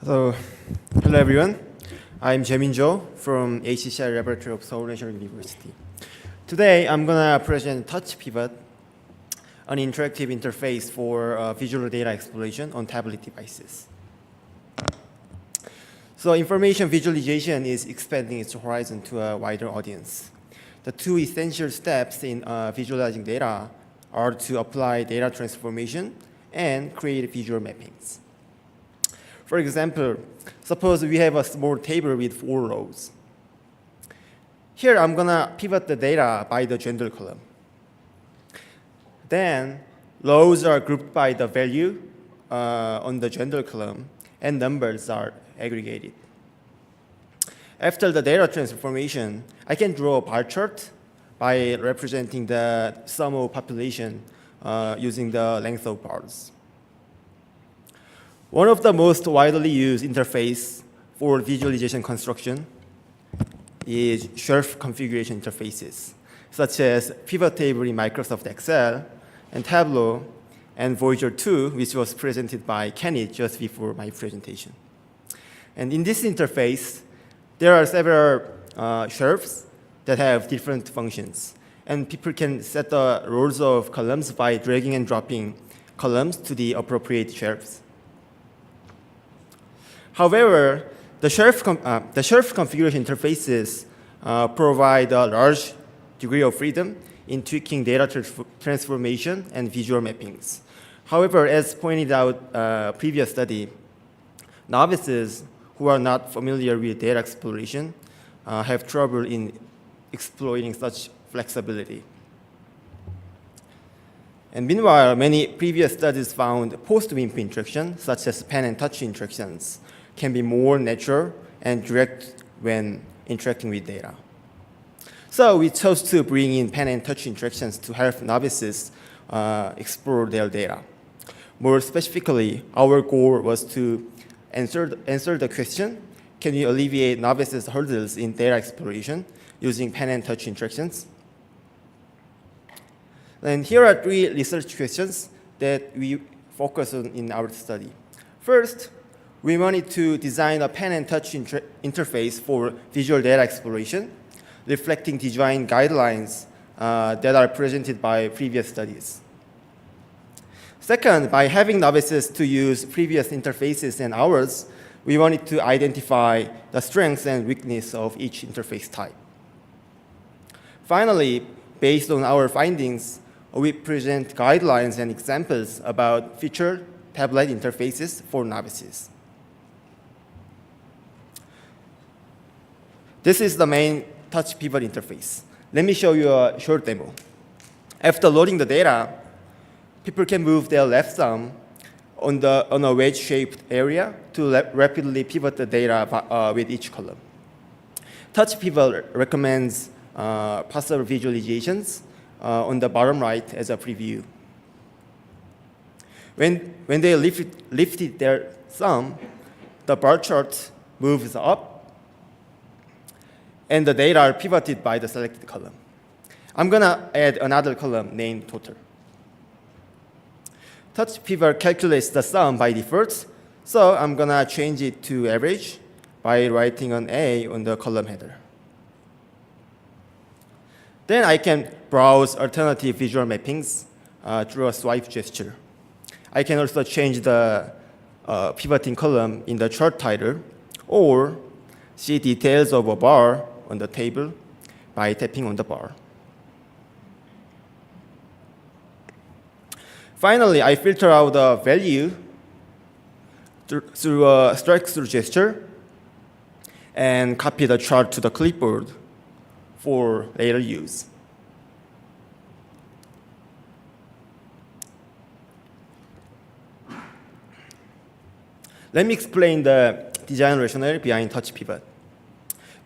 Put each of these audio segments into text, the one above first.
So, hello everyone. I'm Jaemin from SIGCHI Laboratory of Seoul National University. Today, I'm going to present TouchPivot, an interactive interface for visual data exploration on tablet devices. So, information visualization is expanding its horizon to a wider audience. The two essential steps in visualizing data are to apply data transformation and create visual mappings. For example, suppose we have a small table with 4 rows. Here, I'm going to pivot the data by the gender column. Then, rows are grouped by the value on the gender column, and numbers are aggregated. After the data transformation, I can draw a bar chart by representing the sum of population using the length of bars. One of the most widely used interface for visualization construction is shelf configuration interfaces, such as PivotTable in Microsoft Excel, and Tableau, and Voyager 2, which was presented by Kenny just before my presentation. And in this interface, there are several shelves that have different functions. And people can set the rows of columns by dragging and dropping columns to the appropriate shelves. However, the shelf configuration interfaces provide a large degree of freedom in tweaking data transformation and visual mappings. However, as pointed out previous study, novices who are not familiar with data exploration have trouble in exploiting such flexibility. And meanwhile, many previous studies found post-WIMP interactions, such as pen and touch interactions, can be more natural and direct when interacting with data. So we chose to bring in pen and touch interactions to help novices explore their data. More specifically, our goal was to answer the question, can we alleviate novices' hurdles in data exploration using pen and touch interactions? And here are 3 research questions that we focus on in our study. First, we wanted to design a pen and touch interface for visual data exploration, reflecting design guidelines that are presented by previous studies. Second, by having novices to use previous interfaces and ours, we wanted to identify the strengths and weaknesses of each interface type. Finally, based on our findings, we present guidelines and examples about future tablet interfaces for novices. This is the main TouchPivot interface. Let me show you a short demo. After loading the data, people can move their left thumb on a wedge-shaped area to rapidly pivot the data with each column. TouchPivot recommends possible visualizations on the bottom right as a preview. When they lifted their thumb, the bar chart moves up, and the data are pivoted by the selected column. I'm going to add another column named total. TouchPivot calculates the sum by default, so I'm going to change it to average by writing an A on the column header. Then I can browse alternative visual mappings through a swipe gesture. I can also change the pivoting column in the chart title, or see details of a bar on the table by tapping on the bar. Finally, I filter out the value through a strike-through gesture and copy the chart to the clipboard for later use. Let me explain the design rationale behind TouchPivot.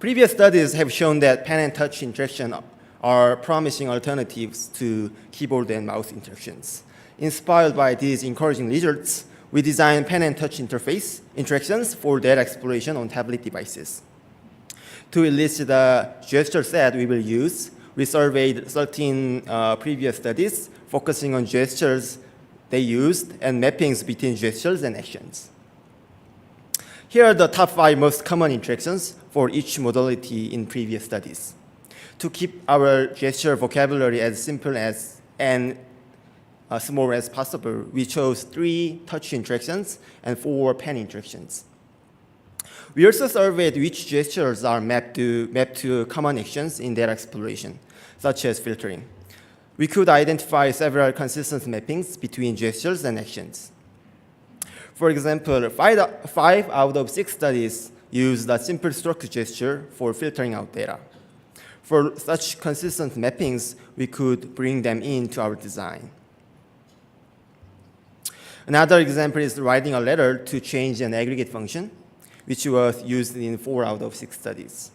Previous studies have shown that pen and touch interactions are promising alternatives to keyboard and mouse interactions. Inspired by these encouraging results, we designed pen and touch interactions for data exploration on tablet devices. To elicit the gesture set we will use, we surveyed 13 previous studies focusing on gestures they used and mappings between gestures and actions. Here are the top 5 most common interactions for each modality in previous studies. To keep our gesture vocabulary as simple as and small as possible, we chose 3 touch interactions and 4 pen interactions. We also surveyed which gestures are mapped to common actions in data exploration, such as filtering. We could identify several consistent mappings between gestures and actions. For example, 5 out of 6 studies used a simple stroke gesture for filtering out data. For such consistent mappings, we could bring them into our design. Another example is writing a letter to change an aggregate function, which was used in 4 out of 6 studies.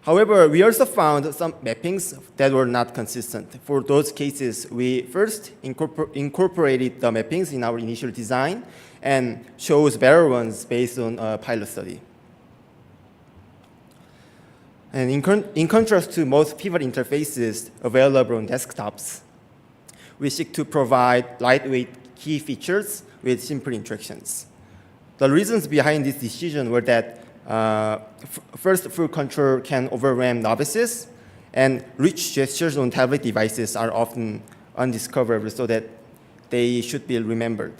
However, we also found some mappings that were not consistent. For those cases, we first incorporated the mappings in our initial design and chose better ones based on a pilot study. And in contrast to most pivot interfaces available on desktops, we seek to provide lightweight key features with simple interactions. The reasons behind this decision were that first, full control can overwhelm novices, and rich gestures on tablet devices are often undiscoverable, so that they should be remembered.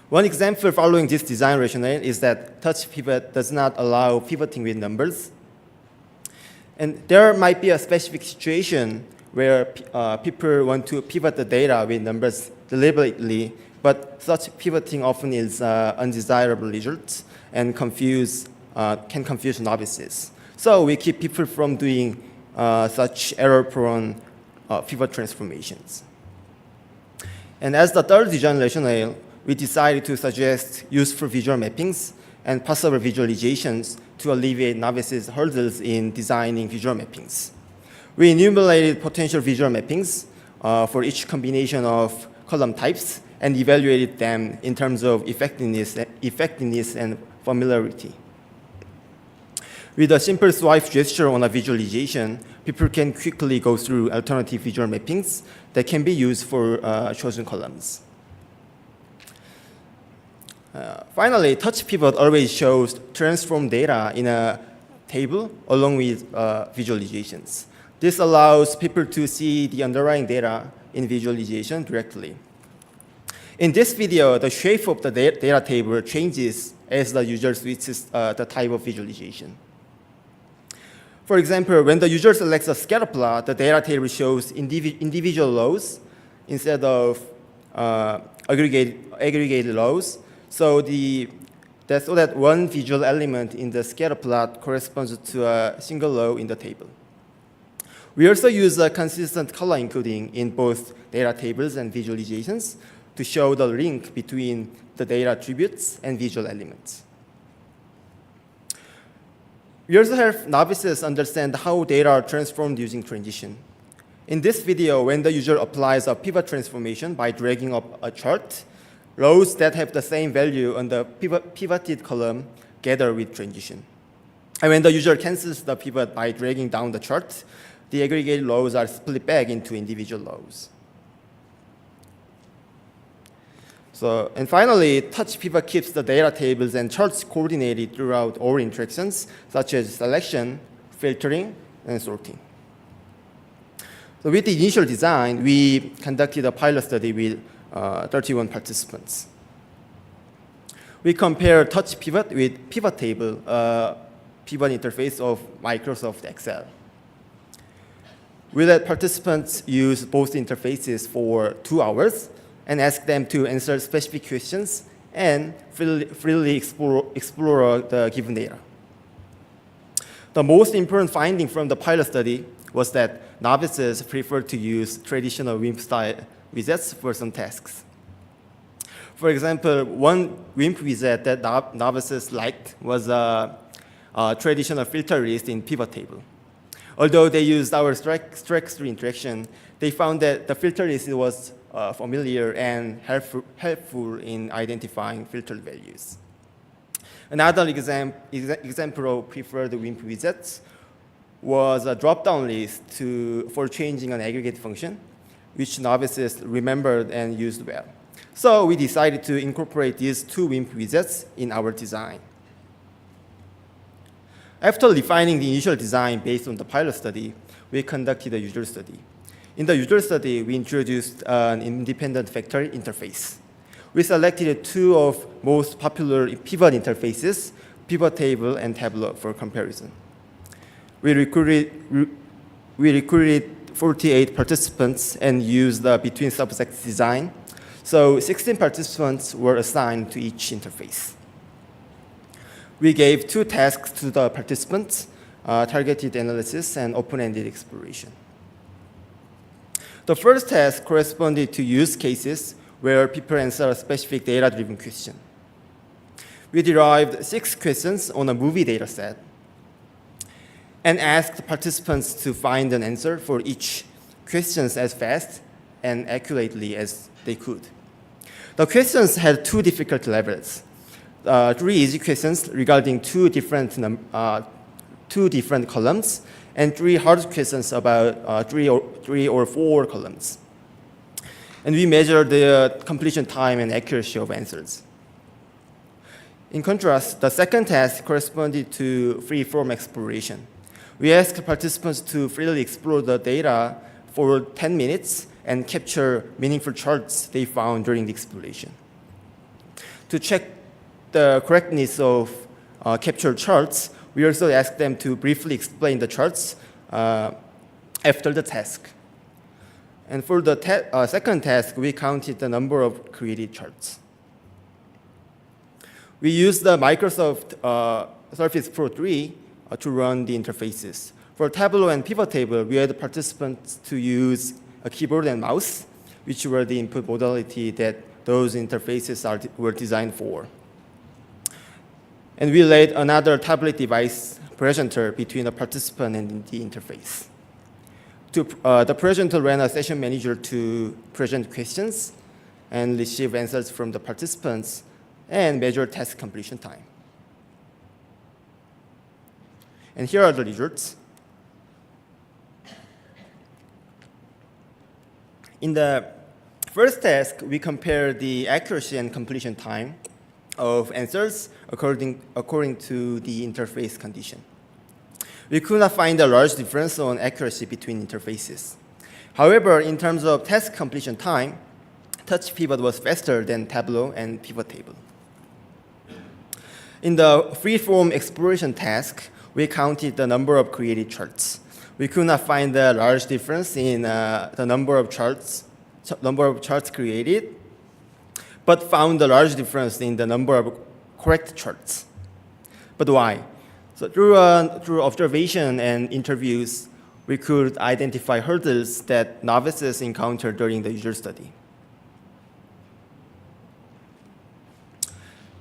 One example following this design rationale is that TouchPivot does not allow pivoting with numbers. And there might be a specific situation where people want to pivot the data with numbers deliberately, but such pivoting often is undesirable results and can confuse novices. So we keep people from doing such error-prone pivot transformations. And as the third design rationale, we decided to suggest useful visual mappings and possible visualizations to alleviate novices' hurdles in designing visual mappings. We enumerated potential visual mappings for each combination of column types and evaluated them in terms of effectiveness and familiarity. With a simple swipe gesture on a visualization, people can quickly go through alternative visual mappings that can be used for chosen columns. Finally, TouchPivot always shows transformed data in a table along with visualizations. This allows people to see the underlying data in visualization directly. In this video, the shape of the data table changes as the user switches the type of visualization. For example, when the user selects a scatter plot, the data table shows individual rows instead of aggregated rows. So that one visual element in the scatter plot corresponds to a single row in the table. We also use a consistent color encoding in both data tables and visualizations to show the link between the data attributes and visual elements. We also help novices understand how data are transformed using transition. In this video, when the user applies a pivot transformation by dragging up a chart, rows that have the same value on the pivoted column gather with transition. And when the user cancels the pivot by dragging down the chart, the aggregated rows are split back into individual rows. And finally, TouchPivot keeps the data tables and charts coordinated throughout all interactions, such as selection, filtering, and sorting. So with the initial design, we conducted a pilot study with 31 participants. We compared TouchPivot with PivotTable, a pivot interface of Microsoft Excel. We let participants use both interfaces for 2 hours and ask them to answer specific questions and freely explore the given data. The most important finding from the pilot study was that novices prefer to use traditional WIMP-style widgets for some tasks. For example, one WIMP widget that novices liked was a traditional filter list in PivotTable. Although they used our strike-through interaction, they found that the filter list was familiar and helpful in identifying filtered values. Another example of preferred WIMP widgets was a drop-down list for changing an aggregate function, which novices remembered and used well. So we decided to incorporate these two WIMP widgets in our design. After refining the initial design based on the pilot study, we conducted a user study. In the user study, we introduced an independent factory interface. We selected two of most popular pivot interfaces, PivotTable and Tableau, for comparison. We recruited 48 participants and used the between subjects design. So 16 participants were assigned to each interface. We gave two tasks to the participants, targeted analysis and open-ended exploration. The first task corresponded to use cases where people answer a specific data-driven question. We derived 6 questions on a movie data set and asked participants to find an answer for each question as fast and accurately as they could. The questions had 2 difficulty levels. 3 easy questions regarding 2 different columns, and 3 hard questions about 3 or 4 columns. And we measured the completion time and accuracy of answers. In contrast, the second task corresponded to freeform exploration. We asked participants to freely explore the data for 10 minutes and capture meaningful charts they found during the exploration. To check the correctness of captured charts, we also asked them to briefly explain the charts after the task. And for the second task, we counted the number of created charts. We used the Microsoft Surface Pro 3 to run the interfaces. For Tableau and PivotTable, we had participants to use a keyboard and mouse, which were the input modality that those interfaces were designed for. And we laid another tablet device presenter between the participant and the interface. The presenter ran a session manager to present questions and receive answers from the participants and measure task completion time. And here are the results. In the first task, we compared the accuracy and completion time of answers according to the interface condition. We could not find a large difference on accuracy between interfaces. However, in terms of task completion time, TouchPivot was faster than Tableau and PivotTable. In the freeform exploration task, we counted the number of created charts. We could not find a large difference in the number of charts created, but found a large difference in the number of correct charts. But why? So through observation and interviews, we could identify hurdles that novices encountered during the user study.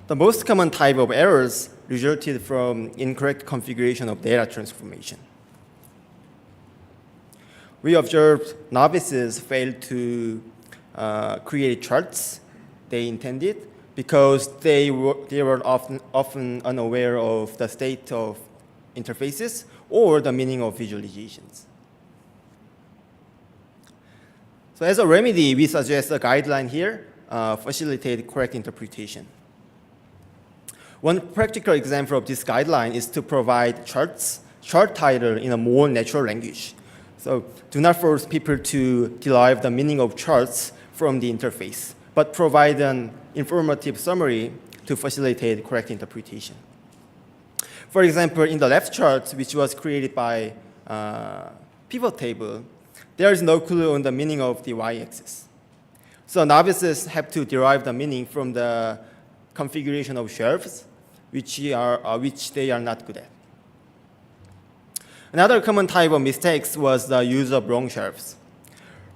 The most common type of errors resulted from incorrect configuration of data transformation. We observed novices failed to create charts they intended because they were often unaware of the state of interfaces or the meaning of visualizations. So as a remedy, we suggest a guideline here, facilitate correct interpretation. One practical example of this guideline is to provide chart title in a more natural language. So do not force people to derive the meaning of charts from the interface, but provide an informative summary to facilitate correct interpretation. For example, in the left chart, which was created by PivotTable, there is no clue on the meaning of the y-axis. So novices have to derive the meaning from the configuration of shelves, which they are not good at. Another common type of mistakes was the use of wrong shelves.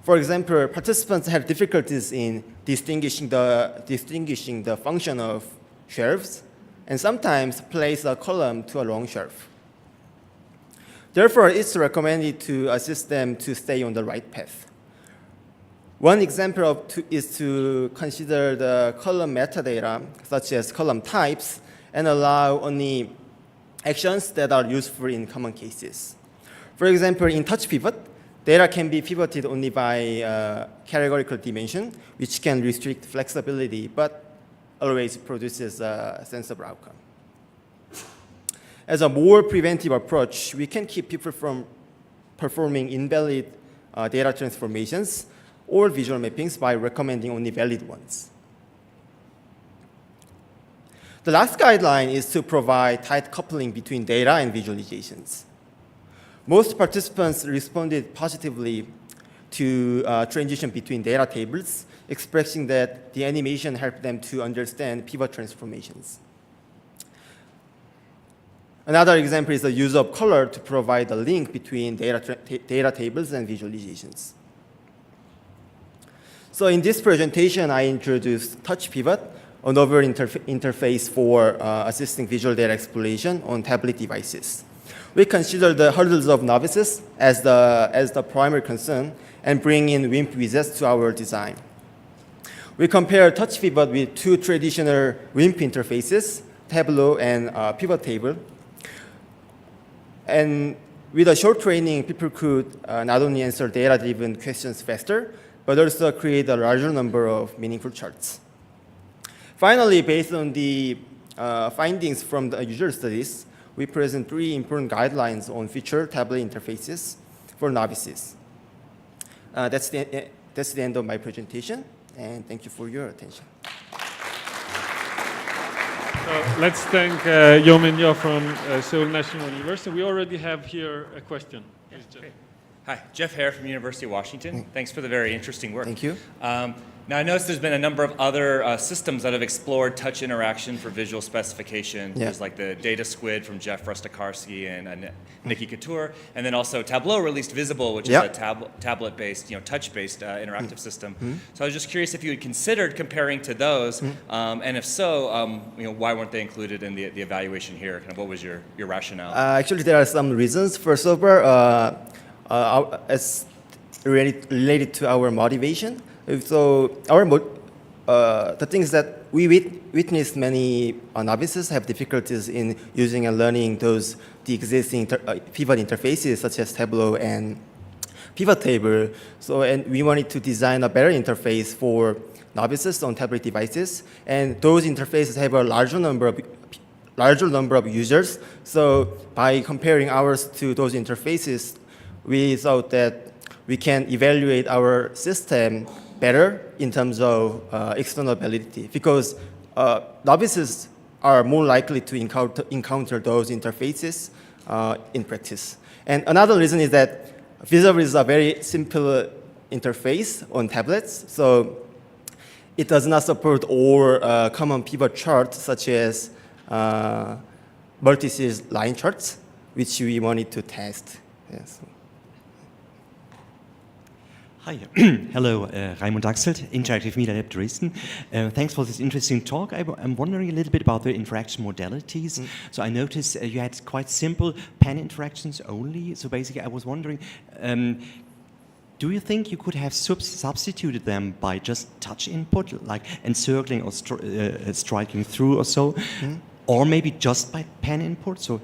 For example, participants had difficulties in distinguishing the function of shelves, and sometimes place a column to a wrong shelf. Therefore, it's recommended to assist them to stay on the right path. One example is to consider the column metadata, such as column types, and allow only actions that are useful in common cases. For example, in TouchPivot, Data can be pivoted only by categorical dimension, which can restrict flexibility, but always produces a sensible outcome. As a more preventive approach, we can keep people from performing invalid data transformations or visual mappings by recommending only valid ones. The last guideline is to provide tight coupling between data and visualizations. Most participants responded positively to transition between data tables, expressing that the animation helped them to understand pivot transformations. Another example is the use of color to provide a link between data tables and visualizations. So in this presentation, I introduced TouchPivot, a novel interface for assisting visual data exploration on tablet devices. We consider the hurdles of novices as the primary concern and bring in WIMP widgets to our design. We compare TouchPivot with two traditional WIMP interfaces, Tableau and PivotTable. And with a short training, people could not only answer data-driven questions faster, but also create a larger number of meaningful charts. Finally, based on the findings from the user studies, we present 3 important guidelines on feature tablet interfaces for novices. That's the end of my presentation, and thank you for your attention. Let's thank Jaemin from Seoul National University. We already have here a question. Yeah, great. Hi, Jeff Hare from University of Washington. Thanks for the very interesting work. Thank you. Now, I noticed there's been a number of other systems that have explored touch interaction for visual specification. Yeah. There's like the Data Squid from Jeff Rustikarski and Nikki Couture, and then also Tableau released Visible, which is a tablet-based, touch-based interactive system. So I was just curious if you had considered comparing to those, and if so, why weren't they included in the evaluation here? Kind of what was your rationale? Actually, there are some reasons. First of all, as related to our motivation. So the thing is that we witnessed many novices have difficulties in using and learning the existing pivot interfaces such as Tableau and PivotTable. So, and we wanted to design a better interface for novices on tablet devices, and those interfaces have a larger number of users. So by comparing ours to those interfaces, we thought that we can evaluate our system better in terms of external validity, because novices are more likely to encounter those interfaces in practice. And another reason is that Visible is a very simple interface on tablets, so it does not support all common pivot charts such as multi-series line charts, which we wanted to test. Yes. Hi, hello, Raimund Axelt, Interactive Media Lab Dresden. Thanks for this interesting talk. I'm wondering a little bit about the interaction modalities. So I noticed you had quite simple pen interactions only. So basically I was wondering, do you think you could have substituted them by just touch input, like encircling or striking through or so? Or maybe just by pen input, so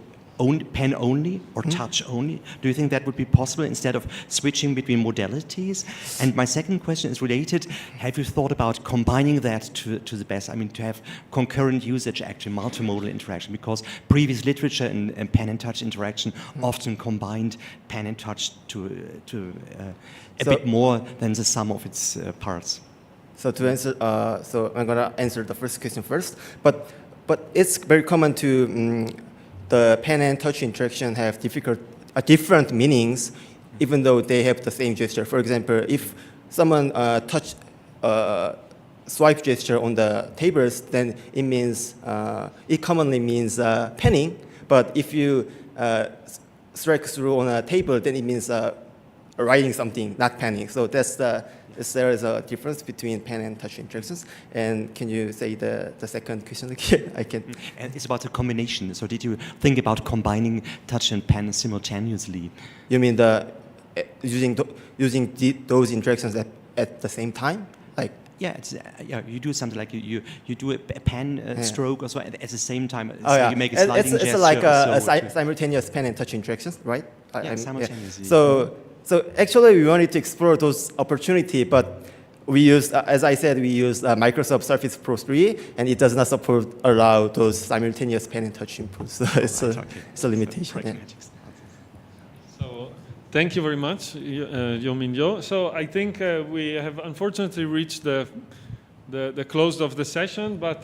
pen only or touch only? Do you think that would be possible instead of switching between modalities? And my second question is related. Have you thought about combining that to the best? I mean, to have concurrent usage, actually multimodal interaction, because previous literature in pen and touch interaction often combined pen and touch to a bit more than the sum of its parts. So to answer, so I'm gonna answer the first question first, but it's very common to the pen and touch interaction have different meanings, even though they have the same gesture. For example, if someone swipe gesture on the tables, then it means it commonly means penning. But if you strike through on a table, then it means writing something, not penning. So there is a difference between pen and touch interactions. And can you say the second question again? I can. And it's about a combination. So did you think about combining touch and pen simultaneously? You mean using those interactions at the same time? Like yeah, you do something like you do a pen stroke or so at the same time. So you make a sliding gesture. It's like a simultaneous pen and touch interactions, right? Simultaneously. So So actually, we wanted to explore those opportunities, but we use, as I said, we use Microsoft Surface Pro 3, and it does not allow those simultaneous pen and touch inputs. So it's a limitation. Yeah. So thank you very much, Jaemin Jo. So I think we have unfortunately reached the close of the session, but